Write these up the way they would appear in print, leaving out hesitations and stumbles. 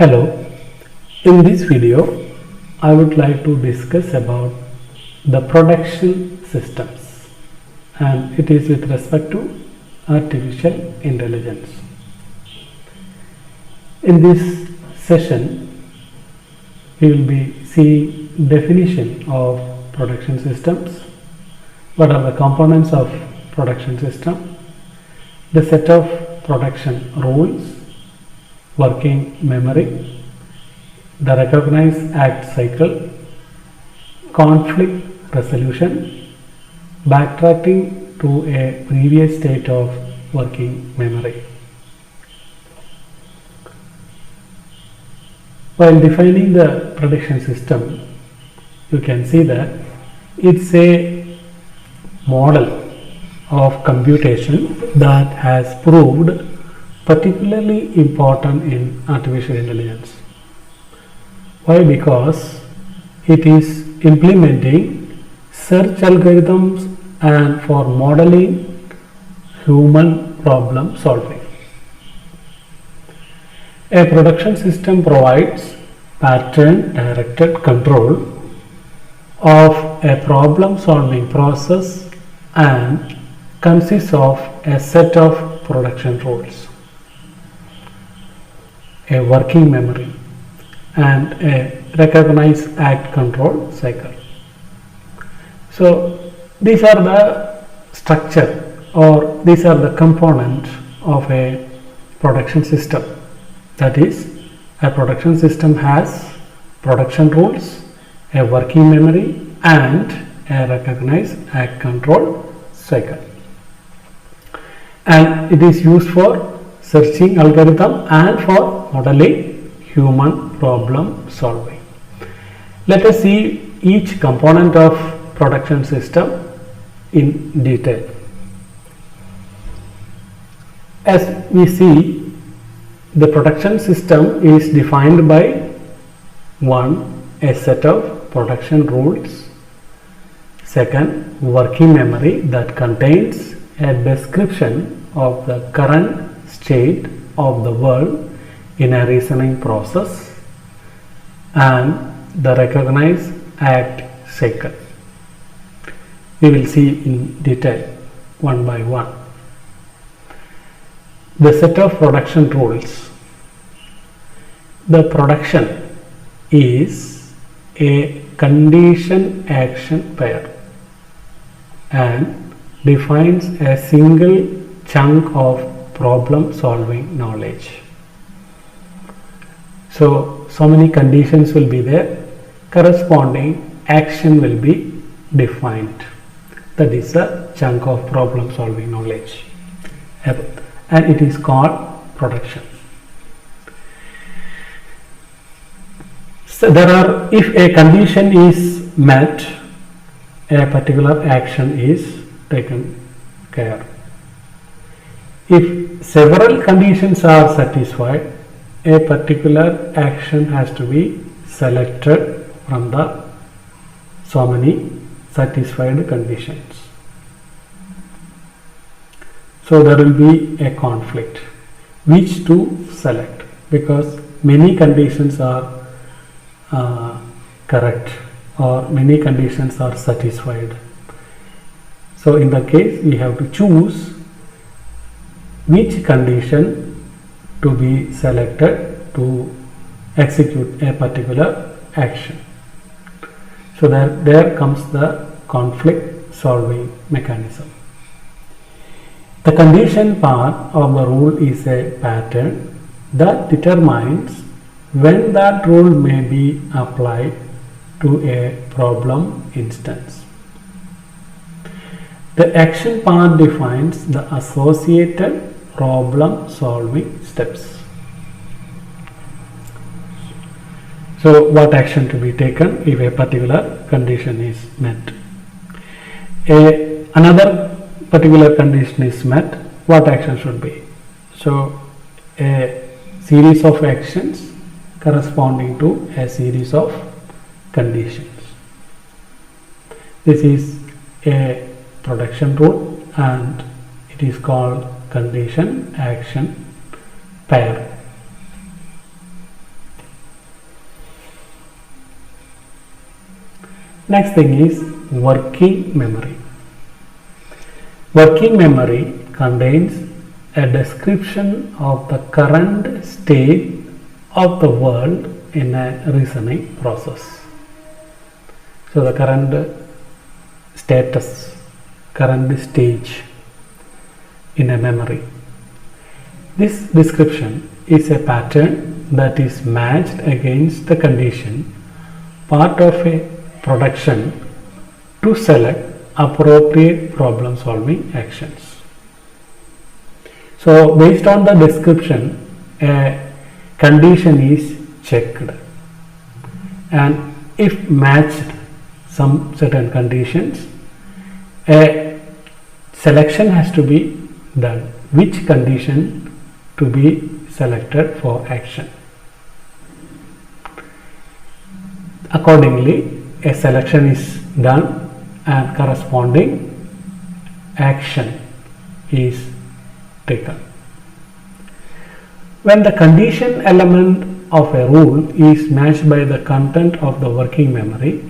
Hello, in this video I would like to discuss about the production systems, and it is with respect to artificial intelligence. In this session we will be seeing definition of production systems, what are the components of production system, the set of production rules, working memory, the recognize act cycle, conflict resolution, backtracking to a previous state of working memory. While defining the production system, you can see that it's a model of computation that has proved particularly important in artificial intelligence. Why? Because it is implementing search algorithms and for modeling human problem solving. A production system provides pattern directed control of a problem solving process and consists of a set of production rules, a working memory, and a recognize act control cycle. So these are the structure, or these are the components of a production system. That is, a production system has production rules, a working memory, and a recognize act control cycle, and it is used for searching algorithm and for modeling human problem solving. Let us see each component of production system in detail. As we see, the production system is defined by 1. A set of production rules, 2. Working memory that contains a description of the current state of the world in a reasoning process, and the recognize act cycle. We will see in detail one by one. The set of production rules. The production is a condition action pair and defines a single chunk of problem solving knowledge. So many conditions will be there, corresponding action will be defined. That is a chunk of problem solving knowledge, and it is called production. So if a condition is met, a particular action is taken care. If several conditions are satisfied, a particular action has to be selected from the so many satisfied conditions. So there will be a conflict which to select, because many conditions are correct or many conditions are satisfied. So in the case we have to choose which condition to be selected to execute a particular action. So there comes the conflict solving mechanism. The condition part of the rule is a pattern that determines when that rule may be applied to a problem instance. The action part defines the associated problem solving steps. So what action to be taken if a particular condition is met? Another particular condition is met, what action should be? So a series of actions corresponding to a series of conditions. This is a production rule and it is called condition action pair. Next thing is working memory. Working memory contains a description of the current state of the world in a reasoning process. So the current status, current stage in a memory. This description is a pattern that is matched against the condition, part of a production to select appropriate problem solving actions. So based on the description, a condition is checked, and if matched some certain conditions, a selection has to be done, which condition to be selected for action. Accordingly, a selection is done and corresponding action is taken. When the condition element of a rule is matched by the content of the working memory,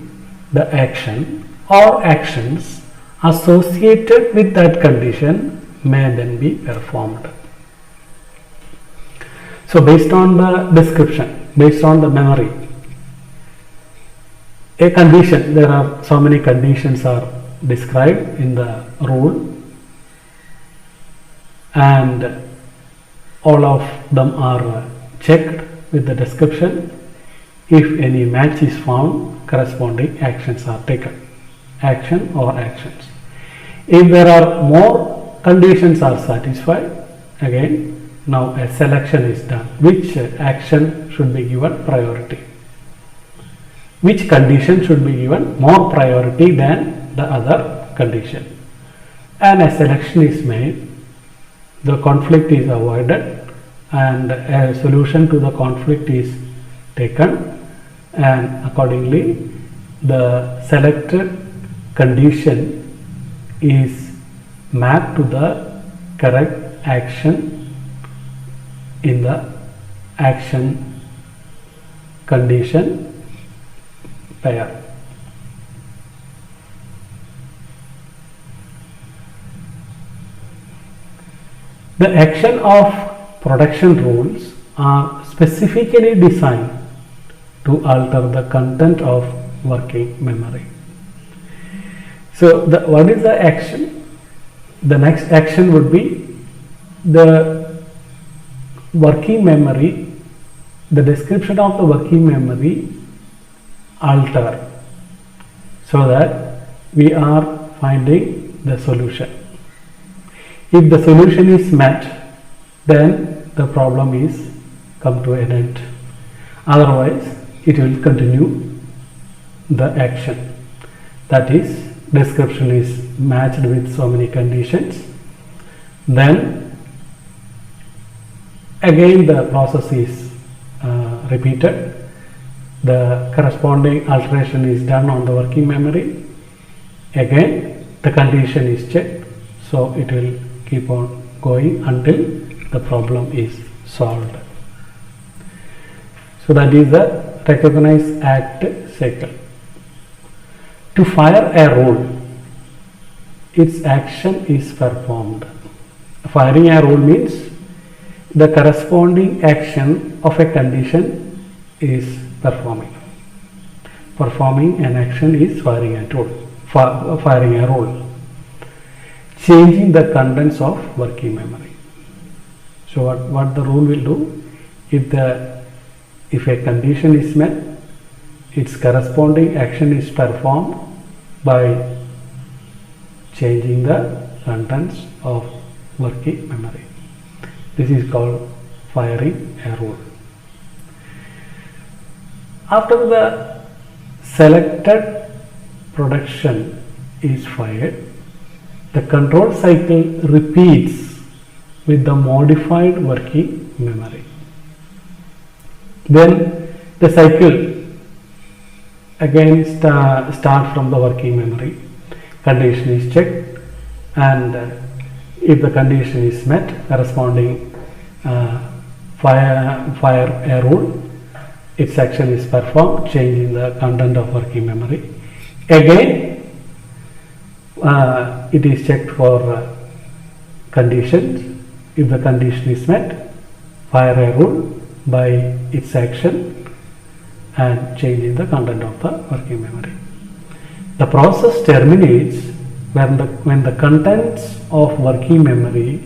the action or actions associated with that condition may then be performed. So based on the description, based on the memory, a condition, there are so many conditions are described in the rule, and all of them are checked with the description. If any match is found, corresponding actions are taken, action or actions. If there are more conditions are satisfied, again now a selection is done, which action should be given priority, which condition should be given more priority than the other condition, and a selection is made, the conflict is avoided, and a solution to the conflict is taken, and accordingly the selected condition is mapped to the correct action in the action condition pair. The action of production rules are specifically designed to alter the content of working memory. So what is the action? The next action would be the working memory, the description of the working memory alter, so that we are finding the solution. If the solution is met, then the problem is come to an end. Otherwise, it will continue the action. That is, description is matched with so many conditions. Then again the process is repeated. The corresponding alteration is done on the working memory. Again the condition is checked, so it will keep on going until the problem is solved. So that is the recognize, act cycle. To fire a rule, its action is performed. Firing a rule means the corresponding action of a condition is performing. Performing an action is firing a tool, firing a rule. Changing the contents of working memory. So what the rule will do, if a condition is met, its corresponding action is performed by changing the contents of working memory. This is called firing a rule. After the selected production is fired, the control cycle repeats with the modified working memory. Then the cycle again start from the working memory. Condition is checked, and if the condition is met, corresponding fire a rule, its action is performed, changing the content of working memory. Again, it is checked for conditions. If the condition is met, fire a rule by its action and changing the content of the working memory. The process terminates when the contents of working memory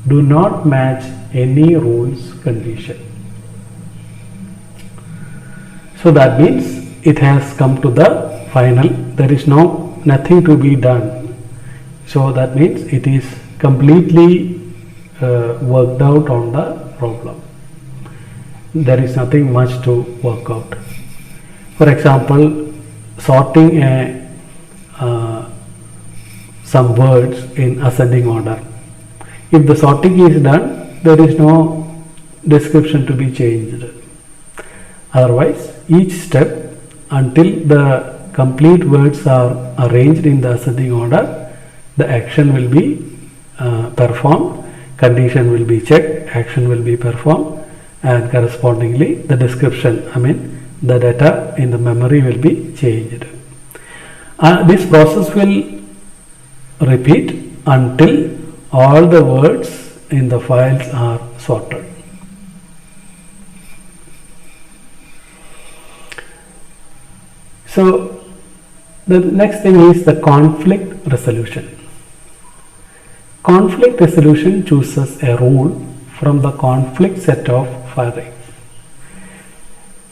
do not match any rules condition. So that means it has come to the final. There is nothing to be done. So that means it is completely worked out on the problem. There is nothing much to work out. For example, sorting some words in ascending order. If the sorting is done, there is no description to be changed. Otherwise, each step until the complete words are arranged in the ascending order, the action will be performed, condition will be checked, action will be performed, and correspondingly the description, the data in the memory will be changed. This process will repeat until all the words in the files are sorted. So the next thing is the conflict resolution. Conflict resolution chooses a rule from the conflict set of files.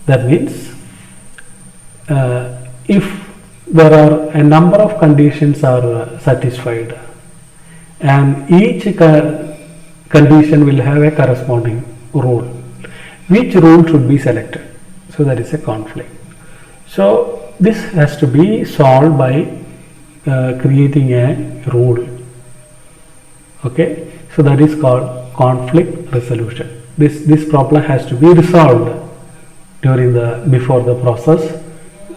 That means if there are a number of conditions are satisfied and each condition will have a corresponding rule, which rule should be selected? So that is a conflict. So this has to be solved by creating a rule. Okay, so that is called conflict resolution. This problem has to be resolved before the process,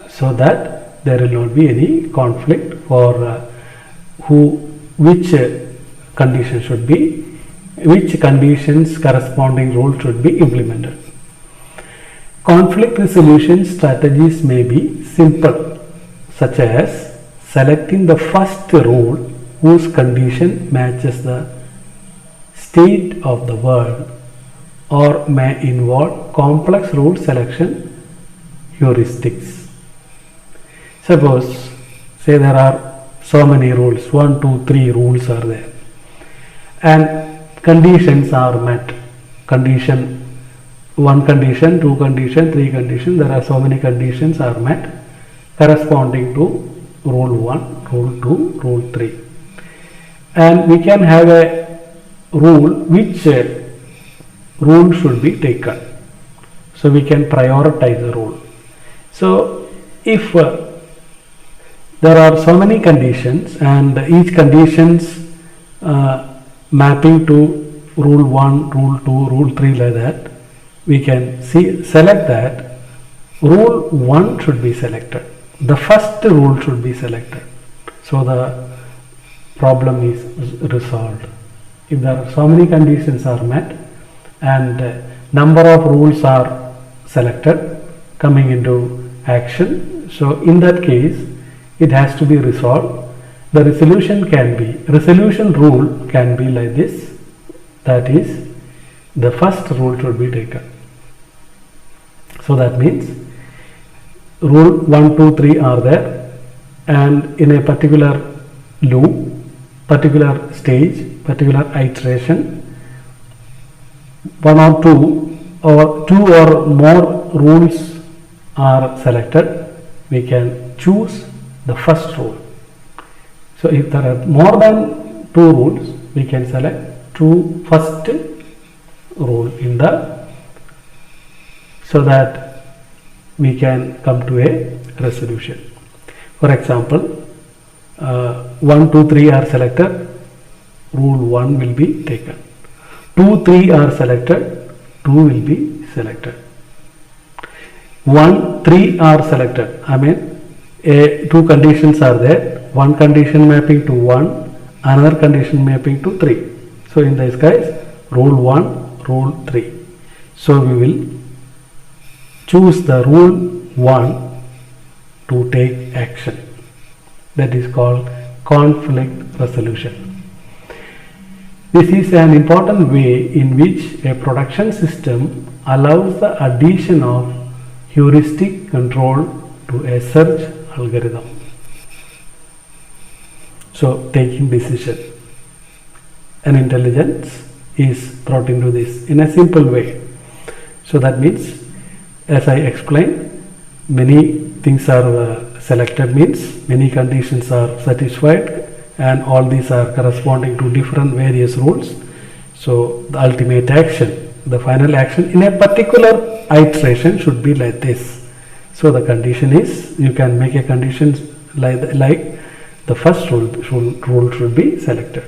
so that there will not be any conflict for which condition should be, which conditions corresponding rule should be implemented. Conflict resolution strategies may be simple, such as selecting the first rule whose condition matches the state of the world, or may involve complex rule selection heuristics. Suppose, say there are so many rules, 1, 2, 3 rules are there, and conditions are met. Condition 1 condition, 2 condition, 3 condition, there are so many conditions are met corresponding to rule 1, rule 2, rule 3. And we can have a rule which rule should be taken. So we can prioritize the rule. So if there are so many conditions and each conditions mapping to rule 1, rule 2, rule 3 like that, we can select that rule 1 should be selected. The first rule should be selected. So the problem is resolved. If there are so many conditions are met and number of rules are selected coming into action, so in that case it has to be resolved. The resolution rule can be like this, that is, the first rule should be taken. So that means rule 1, 2, 3 are there, and in a particular loop, particular stage, particular iteration, 1 or 2 or more rules are selected, we can choose the first rule. So if there are more than 2 rules, we can select first rule in so that we can come to a resolution. For example, 1, 2, 3 are selected, rule 1 will be taken. 2, 3 are selected, 2 will be selected. 1, 3 are selected. 2 conditions are there. One condition mapping to 1, another condition mapping to 3. So in this case, rule 1, rule 3. So we will choose the rule 1 to take action. that is called conflict resolution. This is an important way in which a production system allows the addition of heuristic control to a search algorithm. So taking decision, an intelligence is brought into this in a simple way. So that means, as I explained, many things are selected means many conditions are satisfied, and all these are corresponding to different various rules. So the ultimate action, the final action in a particular iteration should be like this. So the condition is, you can make a condition like the first rule should be selected.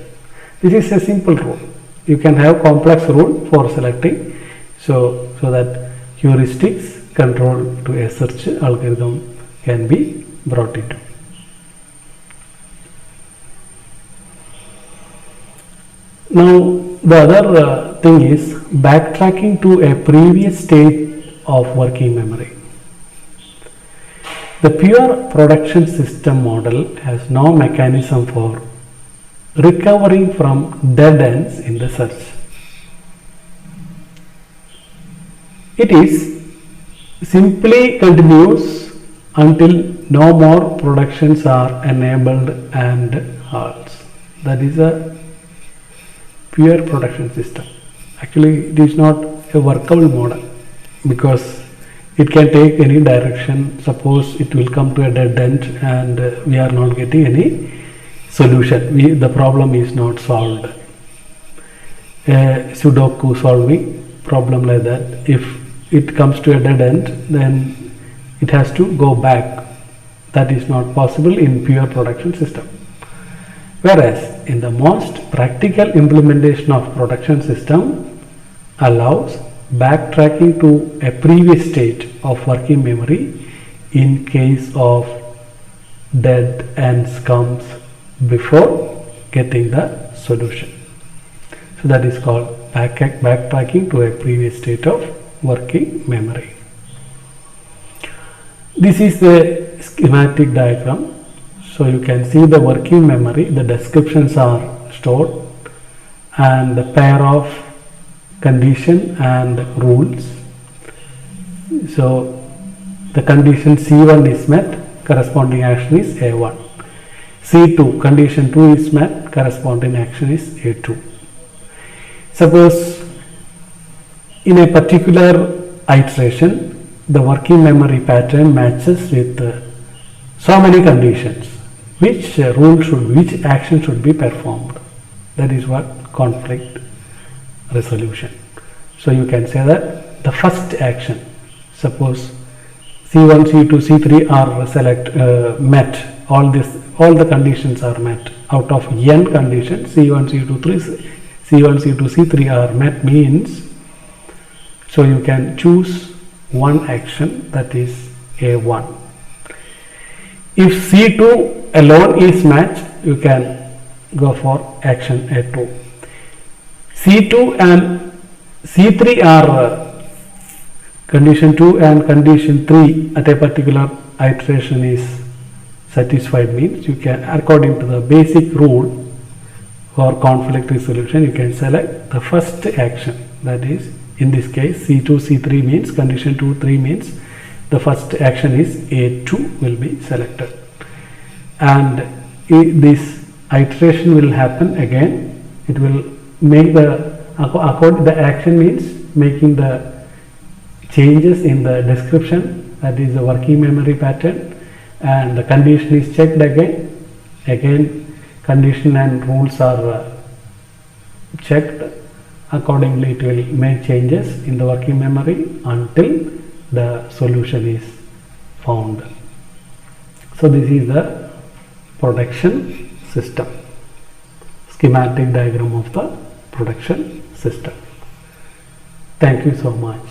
This is a simple rule. You can have complex rule for selecting, so that heuristics control to a search algorithm can be brought into. Now the other thing is backtracking to a previous state of working memory. The pure production system model has no mechanism for recovering from dead ends in the search. It is simply continues until no more productions are enabled and halts. That is a pure production system. Actually, it is not a workable model because it can take any direction. Suppose it will come to a dead end and we are not getting any solution. The problem is not solved. A Sudoku solving problem like that, if it comes to a dead end, then it has to go back. That is not possible in pure production system. Whereas in the most practical implementation of production system allows backtracking to a previous state of working memory in case of dead ends comes before getting the solution. So that is called backtracking to a previous state of working memory. This is the schematic diagram. So you can see the working memory, the descriptions are stored and the pair of condition and rules. So the condition C1 is met, corresponding action is A1. C2, condition 2 is met, corresponding action is A2. Suppose in a particular iteration, the working memory pattern matches with so many conditions. Which which action should be performed? That is what conflict resolution. So you can say that the first action, suppose C1, C2, C3 are met. All the conditions are met. Out of n conditions, C1, C2, C3 are met means. So you can choose one action, that is A1. If C2 alone is matched, you can go for action A2. C2 and C3 are condition 2 and condition 3 at a particular iteration is satisfied means you can, according to the basic rule for conflict resolution, you can select the first action. That is, in this case C2, C3 means condition 2, 3 means the first action is A2 will be selected, and this iteration will happen again. It will make the action means making the changes in the description, that is the working memory pattern, and the condition is checked again condition and rules are checked. Accordingly it will make changes in the working memory until the solution is found. So this is the production system, schematic diagram of the production system. Thank you so much.